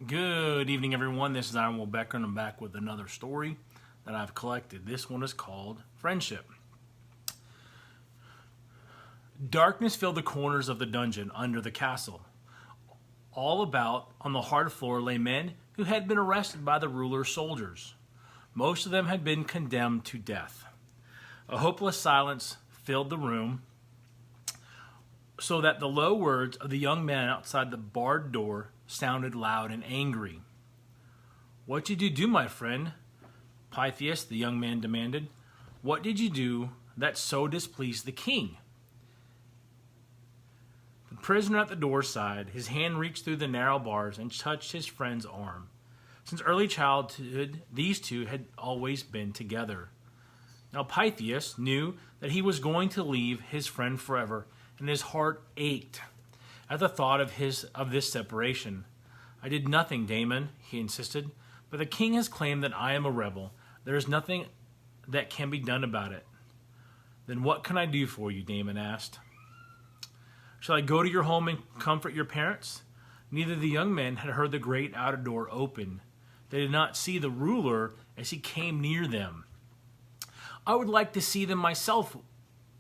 Good evening, everyone. This is Aaron Becker, and I'm back with another story that I've collected. This one is called Friendship. Darkness filled the corners of the dungeon under the castle. All about, on the hard floor, lay men who had been arrested by the ruler's soldiers. Most of them had been condemned to death. A hopeless silence filled the room, so that the low words of the young man outside the barred door sounded loud and angry. "What did you do, my friend?" Pythias, the young man, demanded. "What did you do that so displeased the king?" The prisoner at the door sighed. His hand reached through the narrow bars and touched his friend's arm. Since early childhood, these two had always been together. Now Pythias knew that he was going to leave his friend forever, and his heart ached at the thought of this separation. "I did nothing, Damon," he insisted, "but the king has claimed that I am a rebel. There is nothing that can be done about it." "Then what can I do for you?" Damon asked. "Shall I go to your home and comfort your parents?" Neither of the young men had heard the great outer door open. They did not see the ruler as he came near them. "I would like to see them myself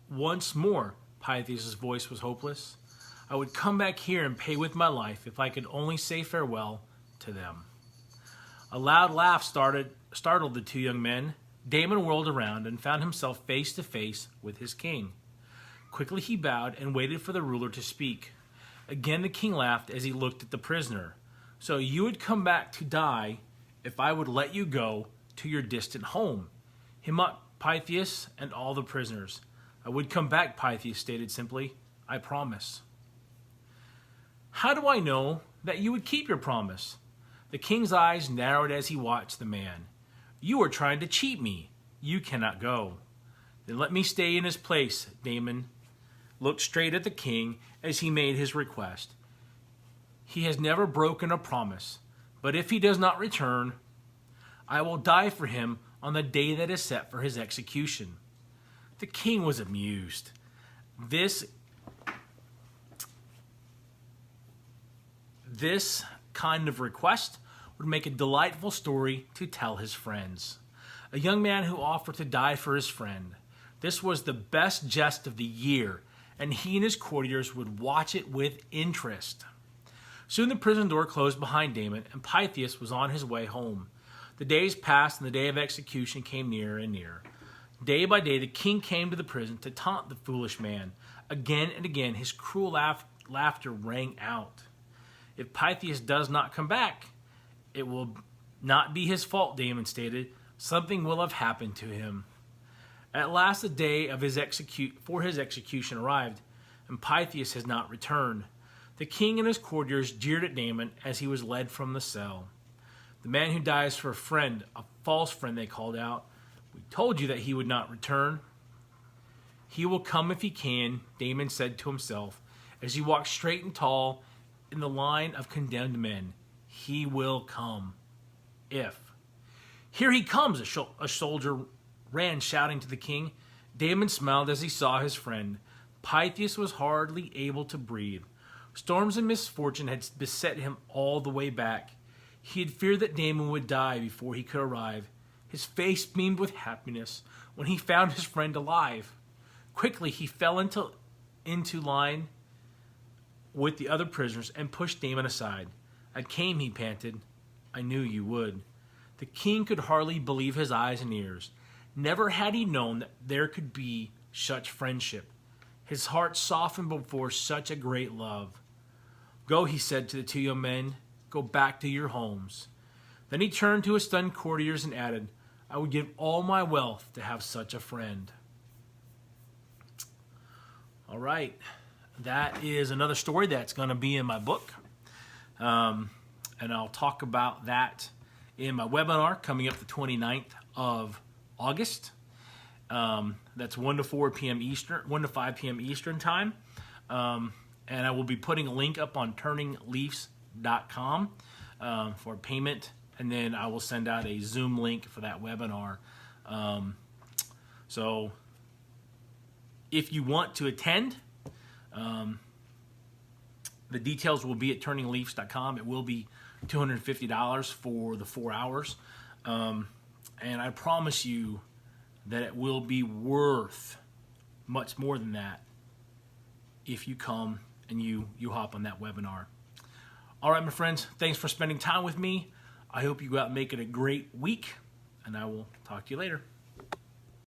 once more." Pythias' voice was hopeless. "I would come back here and pay with my life if I could only say farewell to them." A loud laugh startled the two young men. Damon whirled around and found himself face to face with his king. Quickly he bowed and waited for the ruler to speak. Again the king laughed as he looked at the prisoner. "So you would come back to die if I would let you go to your distant home?" He mocked Pythias and all the prisoners. "I would come back," Pythias stated simply. "I promise." "How do I know that you would keep your promise?" The king's eyes narrowed as he watched the man. "You are trying to cheat me. You cannot go." "Then let me stay in his place." Damon looked straight at the king as he made his request. "He has never broken a promise, but if he does not return, I will die for him on the day that is set for his execution." The king was amused. This kind of request would make a delightful story to tell his friends. A young man who offered to die for his friend. This was the best jest of the year, and he and his courtiers would watch it with interest. Soon the prison door closed behind Damon, and Pythias was on his way home. The days passed, and the day of execution came nearer and nearer. Day by day, the king came to the prison to taunt the foolish man. Again and again, his cruel laughter rang out. "If Pythias does not come back, it will not be his fault," Damon stated. "Something will have happened to him." At last the day of his execution arrived, and Pythias has not returned. The king and his courtiers jeered at Damon as he was led from the cell. "The man who dies for a friend, a false friend," they called out. "We told you that he would not return." "He will come if he can," Damon said to himself as he walked straight and tall in the line of condemned men. "He will come. If." "Here he comes!" a soldier ran shouting to the king. Damon smiled as he saw his friend. Pythias was hardly able to breathe. Storms and misfortune had beset him all the way back. He had feared that Damon would die before he could arrive. His face beamed with happiness when he found his friend alive. Quickly he fell into line with the other prisoners and pushed Damon aside. "I came," he panted. "I knew you would." The king could hardly believe his eyes and ears. Never had he known that there could be such friendship. His heart softened before such a great love. "Go," he said to the two young men. "Go back to your homes." Then he turned to his stunned courtiers and added, "I would give all my wealth to have such a friend." All right. That is another story that's going to be in my book. And I'll talk about that in my webinar coming up the 29th of August. That's 1 to 4 p.m. Eastern, 1 to 5 p.m. Eastern time. And I will be putting a link up on turningleafs.com for payment. And then I will send out a Zoom link for that webinar. So if you want to attend, The details will be at turningleafs.com. It will be $250 for the 4 hours. And I promise you that it will be worth much more than that if you come and you hop on that webinar. All right, my friends, thanks for spending time with me. I hope you go out and make it a great week, and I will talk to you later.